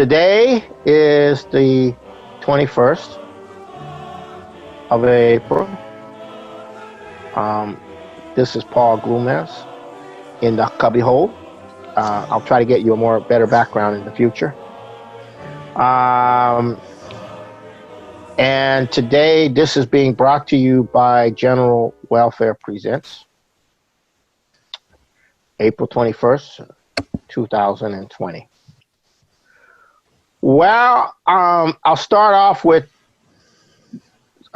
Today is the 21st of April. This is Paul Glumaz in the cubbyhole. I'll try to get you a better background in the future. And today, this is being brought to you by General Welfare Presents, April 21st, 2020. Well, I'll start off with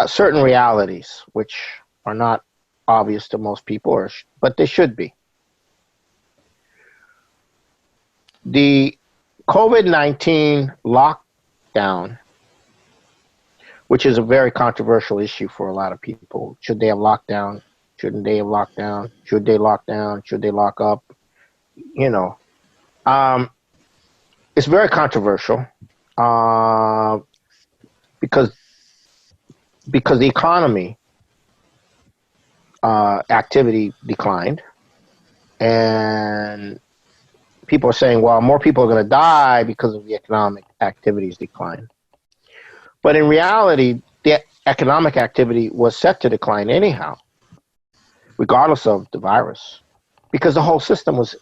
certain realities, which are not obvious to most people, but they should be. The COVID-19 lockdown, which is a very controversial issue for a lot of people. Should they have locked down? Shouldn't they have locked down? Should they lock down? Should they lock up? You know, it's very controversial because the economy activity declined, and people are saying, well, more people are going to die because of the economic activities decline. But in reality, the economic activity was set to decline anyhow, regardless of the virus, because the whole system was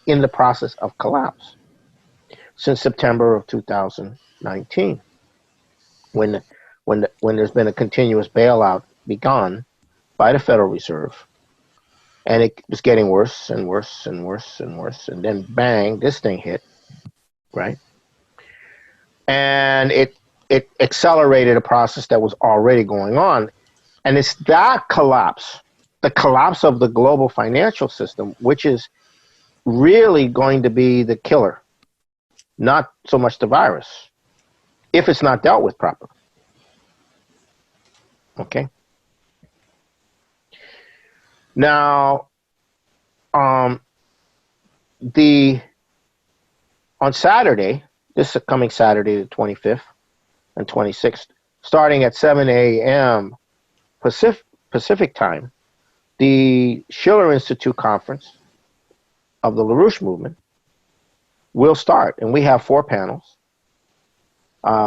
in the process of collapse since September of 2019, when there's been a continuous bailout begun by the Federal Reserve, and it was getting worse and worse and worse and worse, and then bang, this thing hit, right? And it accelerated a process that was already going on. And it's that collapse, the collapse of the global financial system, which is really going to be the killer, not so much the virus, if it's not dealt with properly. Okay? Now, on Saturday, this coming Saturday, the 25th, and 26th, starting at 7 a.m. Pacific time, the Schiller Institute conference of the LaRouche movement will start. And we have 4 panels.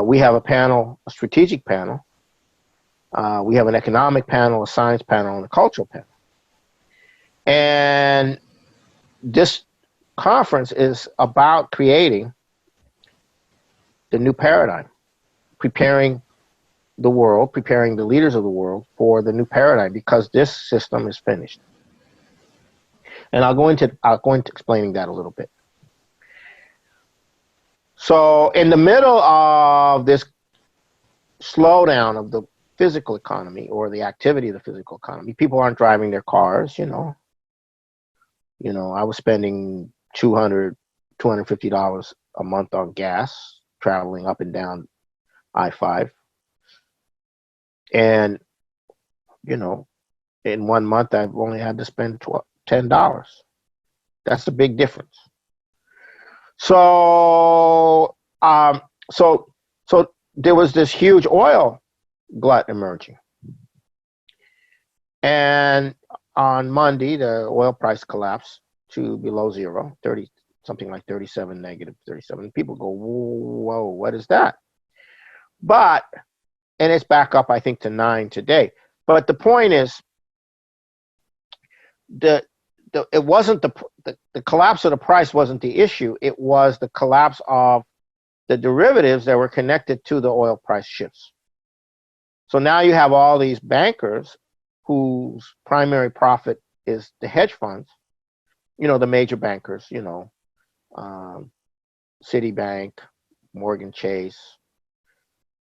We have a strategic panel. We have an economic panel, a science panel, and a cultural panel. And this conference is about creating the new paradigm, preparing the world, preparing the leaders of the world for the new paradigm, because this system is finished. And I'll go into explaining that a little bit. So in the middle of this slowdown of the physical economy, or the activity of the physical economy, people aren't driving their cars, I was spending $250 a month on gas, traveling up and down I-5. And, in 1 month, I've only had to spend $10. That's a big difference. So, so there was this huge oil glut emerging. And on Monday, the oil price collapsed to below zero, something like 37, negative 37. People go, whoa, what is that? And it's back up, I think, to 9 today. But the point is, it wasn't the collapse of the price wasn't the issue. It was the collapse of the derivatives that were connected to the oil price shifts. So now you have all these bankers whose primary profit is the hedge funds, the major bankers, Citibank, Morgan Chase,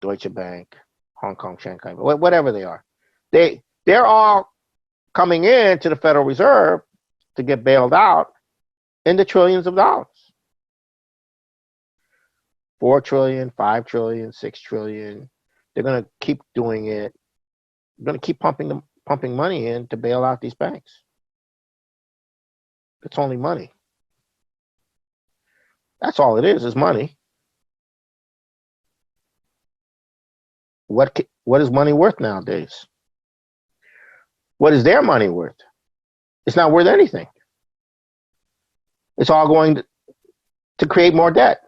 Deutsche Bank, Hong Kong, Shanghai, whatever they are. They're all coming in to the Federal Reserve to get bailed out in the trillions of dollars. 4 trillion, 5 trillion, 6 trillion. They're going to keep doing it. They're going to keep pumping money in to bail out these banks. It's only money. That's all it is money. What is money worth nowadays? What is their money worth? It's not worth anything. It's all going to create more debt.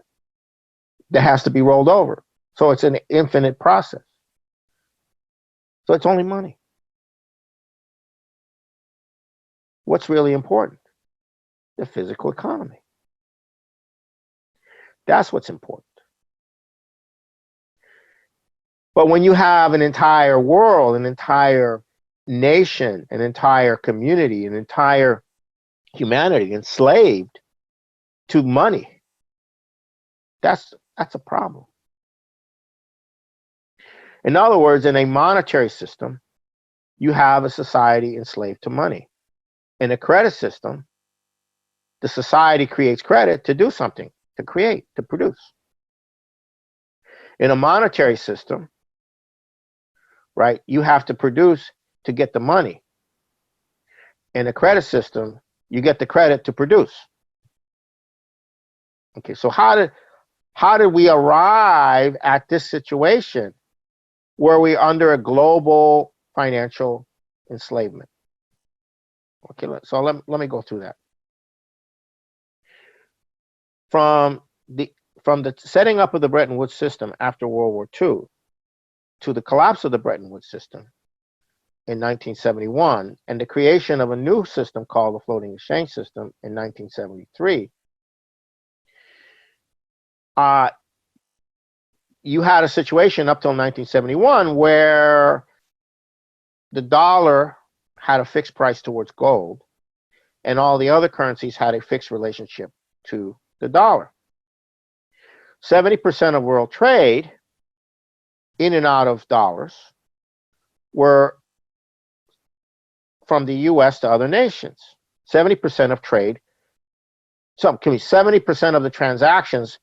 that has to be rolled over. So it's an infinite process. So it's only money. What's really important? The physical economy. That's what's important. But when you have an entire world, an entire nation, an entire community, an entire humanity enslaved to money, that's a problem. In other words, in a monetary system, you have a society enslaved to money. In a credit system, the society creates credit to do something, to create, to produce. In a monetary system, right, you have to produce to get the money. In a credit system, you get the credit to produce. Okay, so how did we arrive at this situation where we're under a global financial enslavement? Okay, so let me go through that. From the setting up of the Bretton Woods system after World War II to the collapse of the Bretton Woods system in 1971 and the creation of a new system called the floating exchange system in 1973, you had a situation up till 1971 where the dollar had a fixed price towards gold and all the other currencies had a fixed relationship to the dollar. 70% of world trade in and out of dollars were from the US to other nations. 70% of trade, 70% of the transactions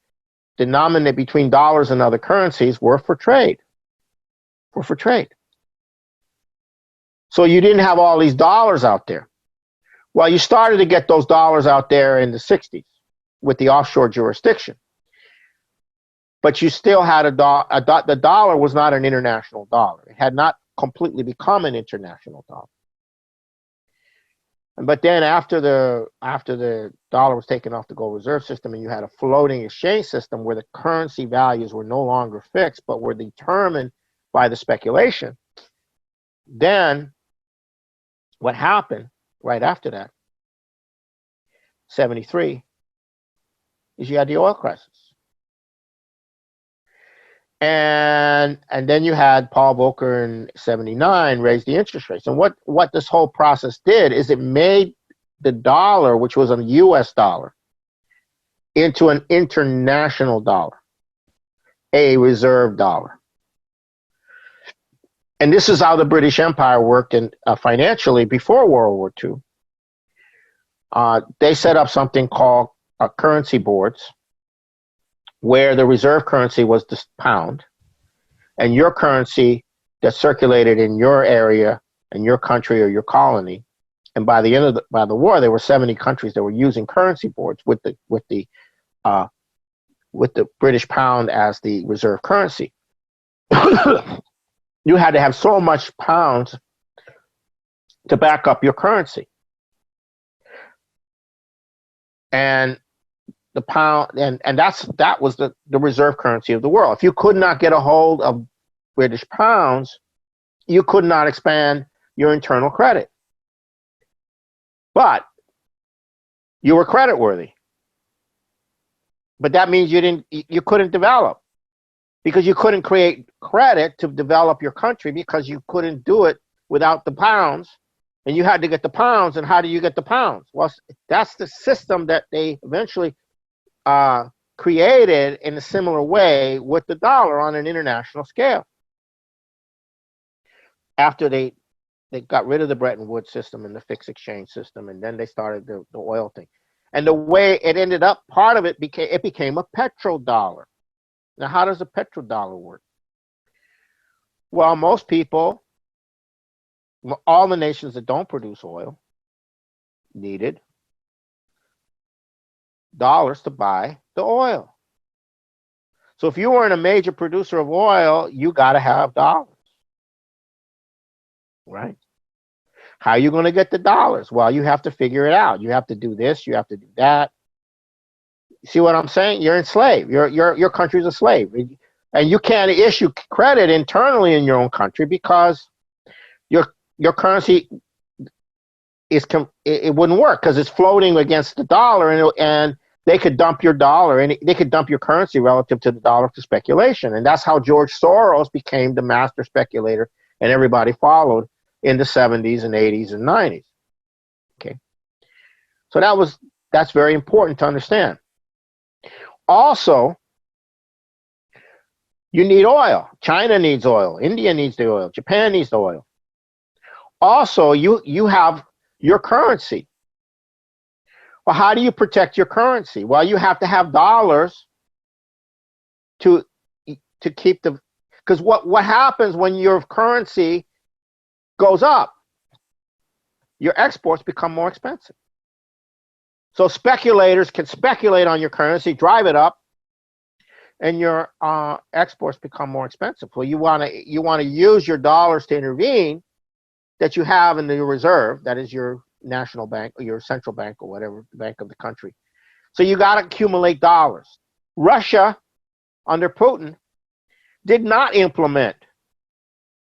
denominated between dollars and other currencies were for trade. So you didn't have all these dollars out there. Well, you started to get those dollars out there in the 60s with the offshore jurisdiction. But you still had the dollar was not an international dollar. It had not completely become an international dollar. But then after the dollar was taken off the gold reserve system and you had a floating exchange system where the currency values were no longer fixed but were determined by the speculation, then what happened right after that, 73, is you had the oil crisis. And then you had Paul Volcker in 79 raise the interest rates. And what this whole process did is it made the dollar, which was a US dollar, into an international dollar, a reserve dollar. And this is how the British Empire worked financially before World War II. They set up something called currency boards, where the reserve currency was the pound, and your currency that circulated in your area, in your country or your colony. And by the end of the war, there were 70 countries that were using currency boards with the British pound as the reserve currency. You had to have so much pounds to back up your currency. And the pound, and that was the reserve currency of the world. If you could not get a hold of British pounds, you could not expand your internal credit. But you were creditworthy. But that means you couldn't develop, because you couldn't create credit to develop your country because you couldn't do it without the pounds, and you had to get the pounds. And how do you get the pounds? Well, that's the system that they eventually created in a similar way with the dollar on an international scale. After they got rid of the Bretton Woods system and the fixed exchange system, and then they started the oil thing. And the way it ended up, part of it became a petrodollar. Now, how does a petrodollar work? Well, most people, all the nations that don't produce oil, needed dollars to buy the oil. So if you weren't a major producer of oil, you got to have dollars, right? How are you going to get the dollars? Well, you have to figure it out. You have to do this, you have to do that. See what I'm saying? You're enslaved. Your country's a slave, and you can't issue credit internally in your own country because your currency it wouldn't work because it's floating against the dollar, and they could dump your dollar and they could dump your currency relative to the dollar for speculation, and that's how George Soros became the master speculator, and everybody followed in the 70s and 80s and 90s. Okay, so that's very important to understand. Also, you need oil. China needs oil. India needs the oil. Japan needs the oil. Also, you have your currency. Well, how do you protect your currency? Well, you have to have dollars to keep the, because what happens when your currency goes up? Your exports become more expensive. So speculators can speculate on your currency, drive it up, and your exports become more expensive. Well, you want to use your dollars to intervene that you have in the reserve, that is your national bank or your central bank or whatever, the bank of the country. So you got to accumulate dollars. Russia, under Putin, did not implement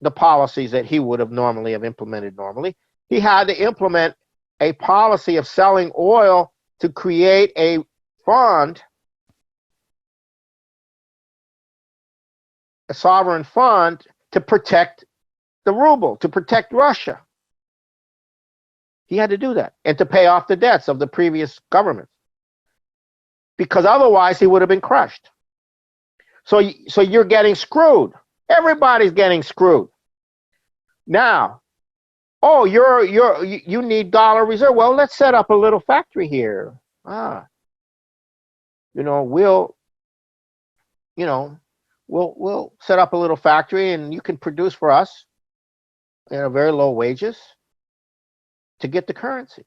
the policies that he would have normally implemented normally. He had to implement a policy of selling oil to create a fund, a sovereign fund, to protect the ruble, to protect Russia. He had to do that, and to pay off the debts of the previous governments, because otherwise he would have been crushed. So you're getting screwed. Everybody's getting screwed. Now, oh, you need dollar reserve. Well, let's set up a little factory here. We'll set up a little factory, and you can produce for us at very low wages to get the currency.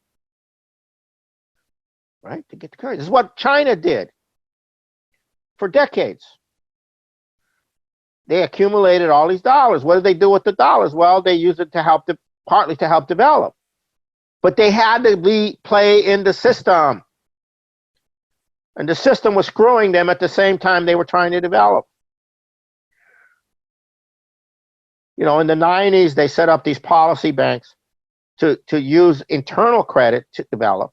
Right? To get the currency. This is what China did for decades. They accumulated all these dollars. What did they do with the dollars? Well, they used it to partly to help develop. But they had to play in the system. And the system was screwing them at the same time they were trying to develop. In the 90s, they set up these policy banks to use internal credit to develop.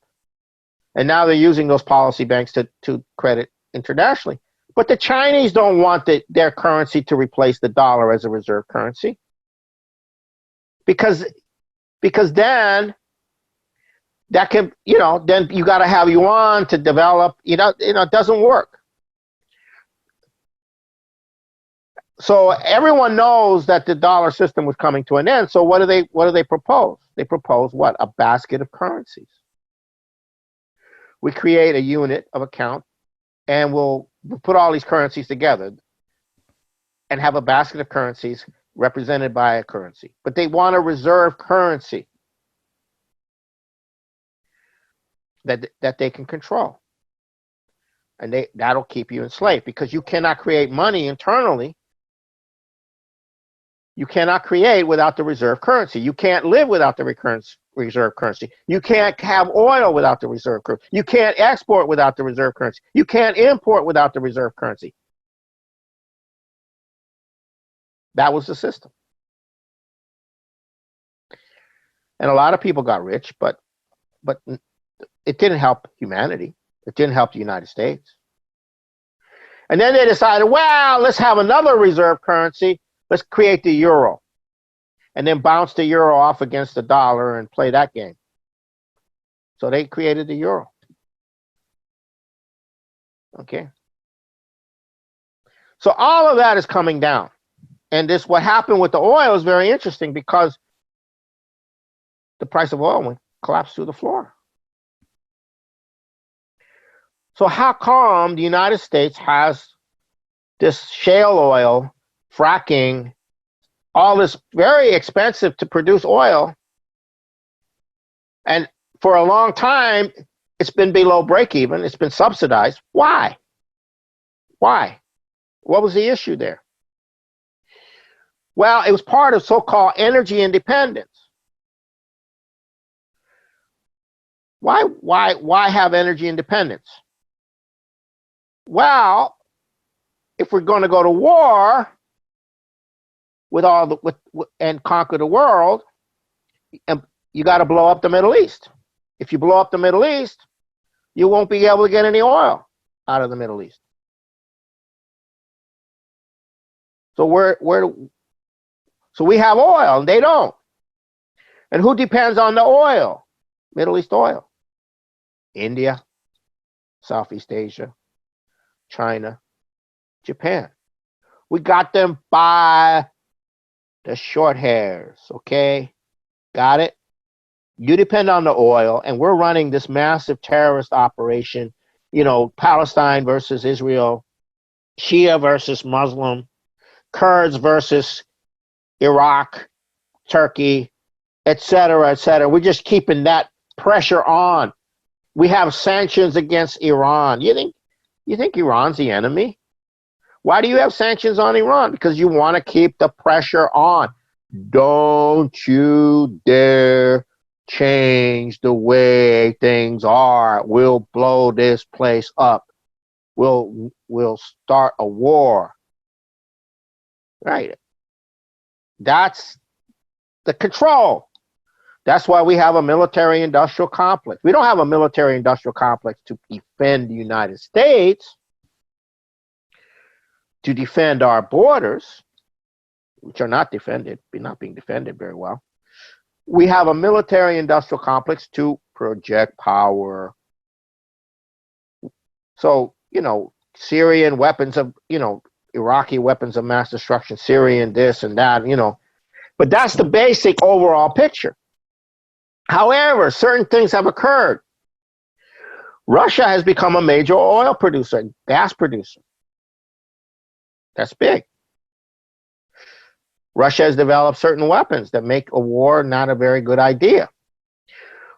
And now they're using those policy banks to credit internationally. But the Chinese don't want their currency to replace the dollar as a reserve currency. Because then that can, then you got to have yuan to develop, it doesn't work. So everyone knows that the dollar system was coming to an end. So what do they propose? They propose what? A basket of currencies. We create a unit of account, and we'll put all these currencies together and have a basket of currencies represented by a currency. But they want a reserve currency that they can control. And that'll keep you enslaved, because you cannot create money internally. You cannot create without the reserve currency. You can't live without the reserve currency. You can't have oil without the reserve currency. You can't export without the reserve currency. You can't import without the reserve currency. That was the system. And a lot of people got rich, but it didn't help humanity. It didn't help the United States. And then they decided, well, let's have another reserve currency. Let's create the euro, and then bounce the euro off against the dollar and play that game. So they created the euro. Okay. So all of that is coming down. And what happened with the oil is very interesting, because the price of oil collapsed through the floor. So how come the United States has this shale oil, fracking, all this very expensive to produce oil, and for a long time it's been below break even, it's been subsidized? Why? What was the issue there? Well, it was part of so-called energy independence. Why have energy independence? Well, if we're going to go to war with all the and conquer the world, you got to blow up the Middle East. If you blow up the Middle East, you won't be able to get any oil out of the Middle East. So so we have oil and they don't. And who depends on the oil? Middle East oil. India, Southeast Asia, China, Japan. We got them by the short hairs, okay? Got it? You depend on the oil, and we're running this massive terrorist operation, Palestine versus Israel, Shia versus Muslim, Kurds versus Iraq, Turkey, et cetera, et cetera. We're just keeping that pressure on. We have sanctions against Iran. You think Iran's the enemy? Why do you have sanctions on Iran? Because you want to keep the pressure on. Don't you dare change the way things are. We'll blow this place up. We'll start a war. Right. That's the control. That's why we have a military-industrial complex. We don't have a military-industrial complex to defend the United States, to defend our borders, which are not being defended very well. We have a military-industrial complex to project power. So, Syrian weapons of, Iraqi weapons of mass destruction, Syrian this and that, But that's the basic overall picture. However, certain things have occurred. Russia has become a major oil producer, gas producer. That's big. Russia has developed certain weapons that make a war not a very good idea.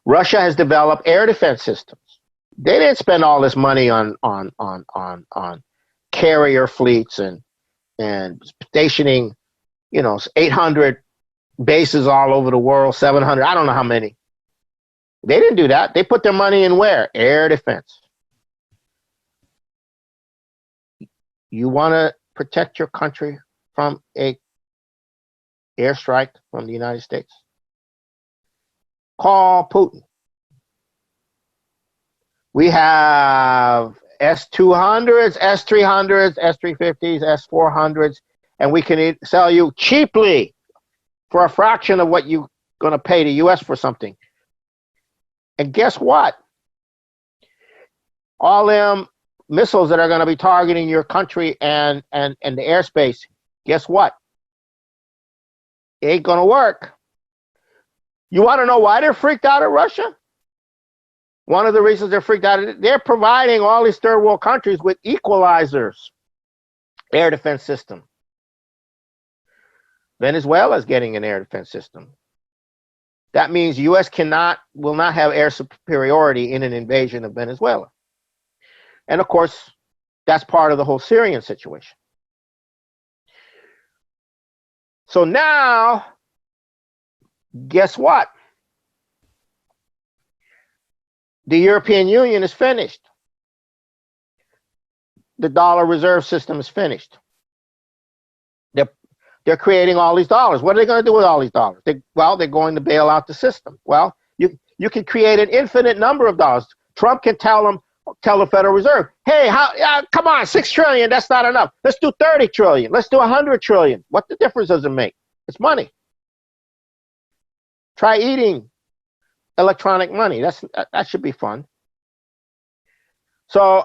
Russia has developed air defense systems. They didn't spend all this money on carrier fleets and stationing, 800 bases all over the world, 700, I don't know how many. They didn't do that. They put their money in where? Air defense. You want to protect your country from a airstrike from the United States? Call Putin. We have S-200s, S-300s, S-350s, S-400s, and we can sell you cheaply for a fraction of what you're going to pay the U.S. for something. And guess what? All them missiles that are going to be targeting your country and the airspace, guess what? It ain't going to work. You want to know why they're freaked out at Russia? One of the reasons they're freaked out, they're providing all these third world countries with equalizers, air defense system. Venezuela is getting an air defense system. That means the U.S. will not have air superiority in an invasion of Venezuela. And of course, that's part of the whole Syrian situation. So now, guess what? The European Union is finished. The dollar reserve system is finished. They're creating all these dollars. What are they going to do with all these dollars? They're going to bail out the system. Well, you can create an infinite number of dollars. Trump can tell the Federal Reserve, hey, come on, 6 trillion, that's not enough. Let's do 30 trillion. Let's do 100 trillion. What the difference does it make? It's money. Try eating electronic money. That should be fun. So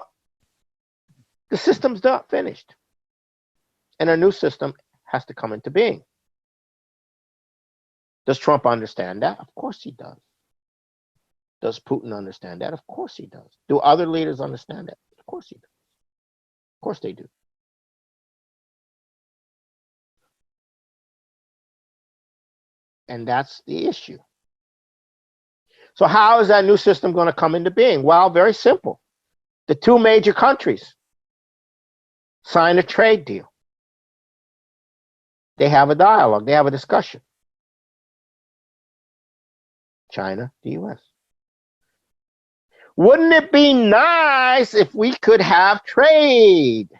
the system's done, finished. And a new system has to come into being. Does Trump understand that? Of course he does. Does Putin understand that? Of course he does. Do other leaders understand that? Of course he does. Of course they do. And that's the issue. So how is that new system going to come into being? Well, very simple. The two major countries sign a trade deal. They have a dialogue. They have a discussion. China, the U.S. Wouldn't it be nice if we could have trade?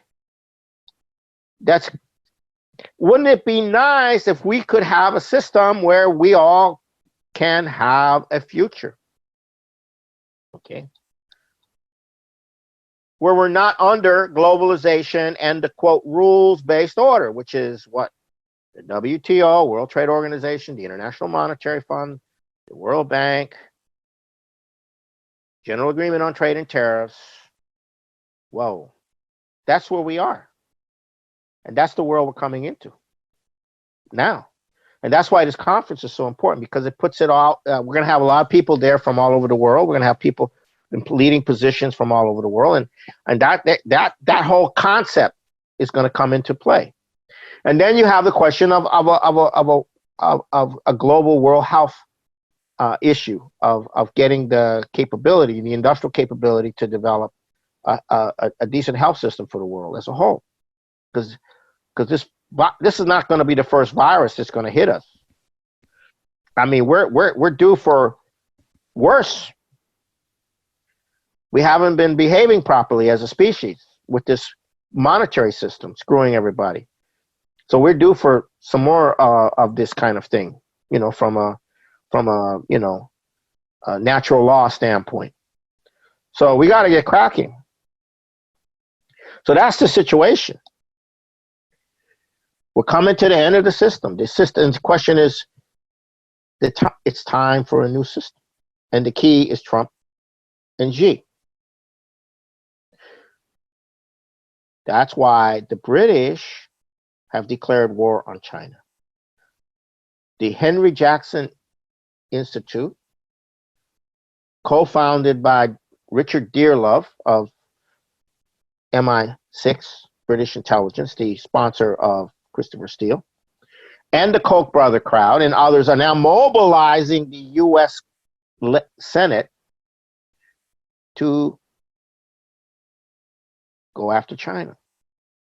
Wouldn't it be nice if we could have a system where we all can have a future? Okay. Where we're not under globalization and the quote rules-based order, which is what? The WTO, World Trade Organization, the International Monetary Fund, the World Bank, General Agreement on Trade and Tariffs. Whoa, that's where we are. And that's the world we're coming into now. And that's why this conference is so important, because it puts it all, we're going to have a lot of people there from all over the world. We're going to have people in leading positions from all over the world. And that whole concept is going to come into play. And then you have the question of a global world health issue of getting the capability, the industrial capability to develop a decent health system for the world as a whole. Because this is not going to be the first virus that's going to hit us. I mean, we're due for worse. We haven't been behaving properly as a species with this monetary system screwing everybody. So we're due for some more of this kind of thing, you know, from a natural law standpoint. So we got to get cracking. So that's the situation. We're coming to the end of the system. The question is, it's time for a new system. And the key is Trump and Xi. That's why the British have declared war on China. The Henry Jackson Institute, co-founded by Richard Dearlove of MI6, British intelligence, the sponsor of Christopher Steele, and the Koch brother crowd and others are now mobilizing the U.S. Senate to go after China,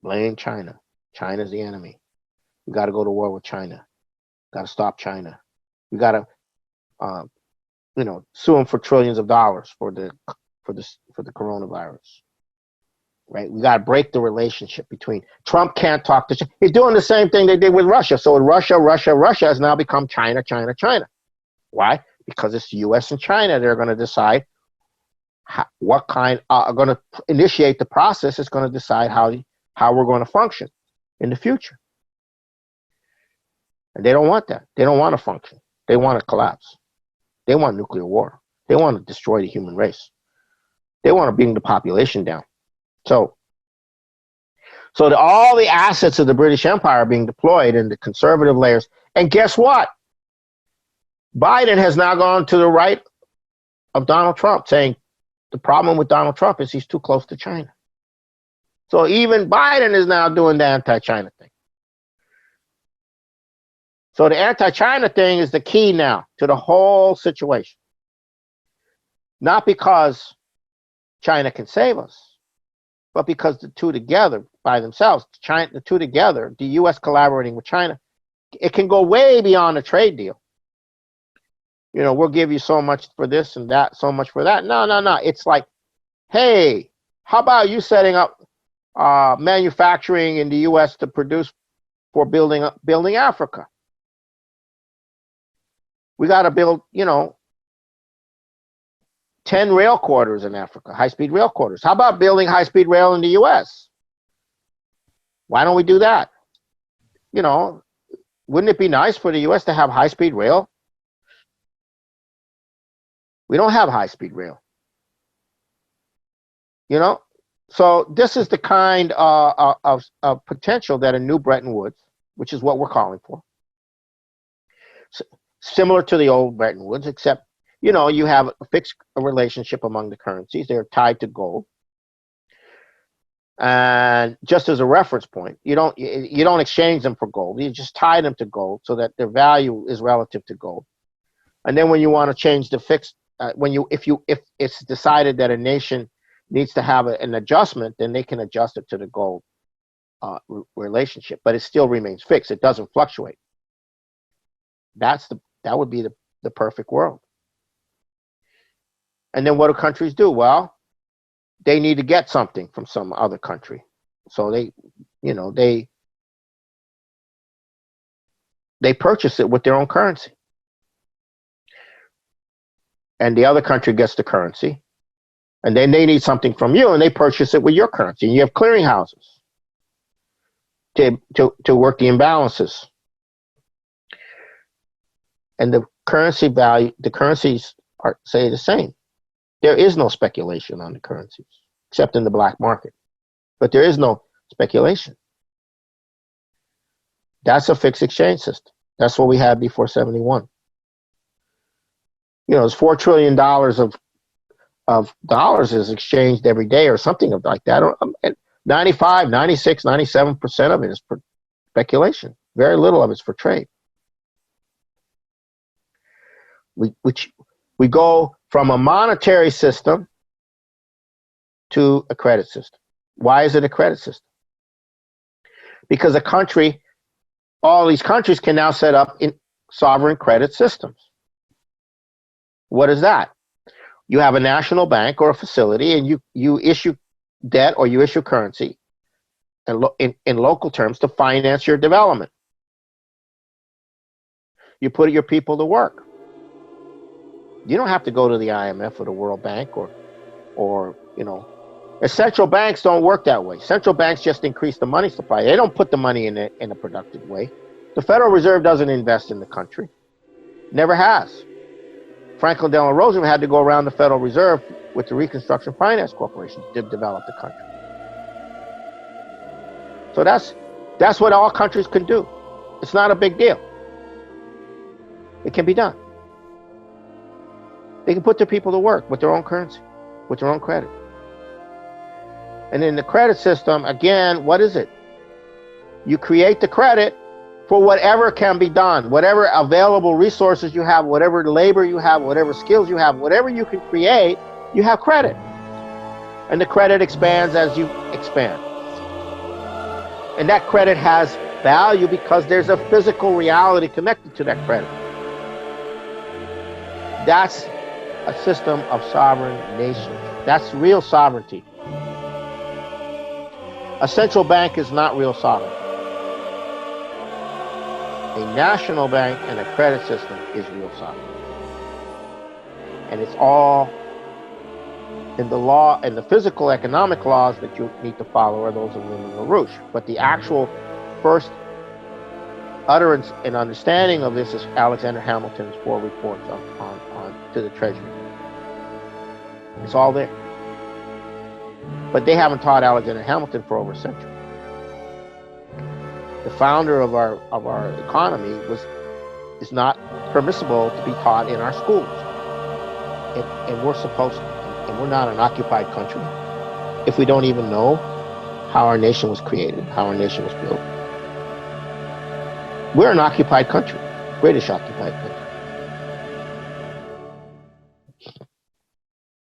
blame China. China's the enemy. We got to go to war with China. Got to stop China. We got to, sue them for trillions of dollars for the coronavirus. Right? We got to break the relationship between Trump can't talk to China. He's doing the same thing they did with Russia. So Russia has now become China. Why? Because it's the U.S. and China. They're going to decide what kind are going to initiate the process. It's going to decide how we're going to function in the future. And they don't want that. They don't want to function. They want to collapse. They want nuclear war. They want to destroy the human race. They want to bring the population down. So all the assets of the British Empire are being deployed in the conservative layers. And guess what? Biden has now gone to the right of Donald Trump, saying the problem with Donald Trump is he's too close to China. So even Biden is now doing the anti-China thing. So the anti-China thing is the key now to the whole situation. Not because China can save us, but because the two together by themselves, the two together, the U.S. collaborating with China, it can go way beyond a trade deal. You know, we'll give you so much for this and that, so much for that. No. It's like, hey, how about you setting up manufacturing in the U.S. to produce for building Africa? We got to build, 10 rail corridors in Africa, high-speed rail corridors. How about building high-speed rail in the U.S.? Why don't we do that? Wouldn't it be nice for the U.S. to have high-speed rail? We don't have high-speed rail. So this is the kind of potential that a new Bretton Woods, which is what we're calling for, similar to the old Bretton Woods, except you have a fixed relationship among the currencies. They're tied to gold. And just as a reference point, you don't exchange them for gold. You just tie them to gold so that their value is relative to gold. And then when you want to change the fixed, if it's decided that a nation needs to have an adjustment, then they can adjust it to the gold relationship, but it still remains fixed. It doesn't fluctuate. That would be the perfect world. And then what do countries do? Well, they need to get something from some other country. So they purchase it with their own currency. And the other country gets the currency. And then they need something from you, and they purchase it with your currency. And you have clearinghouses to work the imbalances. And the currencies say the same. There is no speculation on the currencies, except in the black market. But there is no speculation. That's a fixed exchange system. That's what we had before 71. It's $4 trillion of dollars is exchanged every day or something like that. 95, 96, 97% of it is for speculation. Very little of it's for trade. We go from a monetary system to a credit system. Why is it a credit system? Because all these countries can now set up in sovereign credit systems. What is that? You have a national bank or a facility, and you issue debt or you issue currency in local terms to finance your development. You put your people to work. You don't have to go to the IMF or the World Bank or central banks don't work that way. Central banks just increase the money supply. They don't put the money in a productive way. The Federal Reserve doesn't invest in the country. Never has. Franklin Delano Roosevelt had to go around the Federal Reserve with the Reconstruction Finance Corporation to develop the country. So that's what all countries can do. It's not a big deal. It can be done. They can put their people to work with their own currency, with their own credit. And in the credit system, again, what is it? You create the credit for whatever can be done, whatever available resources you have, whatever labor you have, whatever skills you have, whatever you can create, you have credit. And the credit expands as you expand. And that credit has value because there's a physical reality connected to that credit. That's a system of sovereign nations. That's real sovereignty. A central bank is not real sovereignty. A national bank and a credit system is real sovereignty. And it's all in the law and the physical economic laws that you need to follow are those of LaRouche. But the actual first utterance and understanding of this is Alexander Hamilton's 4 reports to the Treasury. It's all there. But they haven't taught Alexander Hamilton for over a century. The founder of our economy is not permissible to be taught in our schools. And we're supposed to, and we're not an occupied country if we don't even know how our nation was created, how our nation was built. We're an occupied country, British occupied country.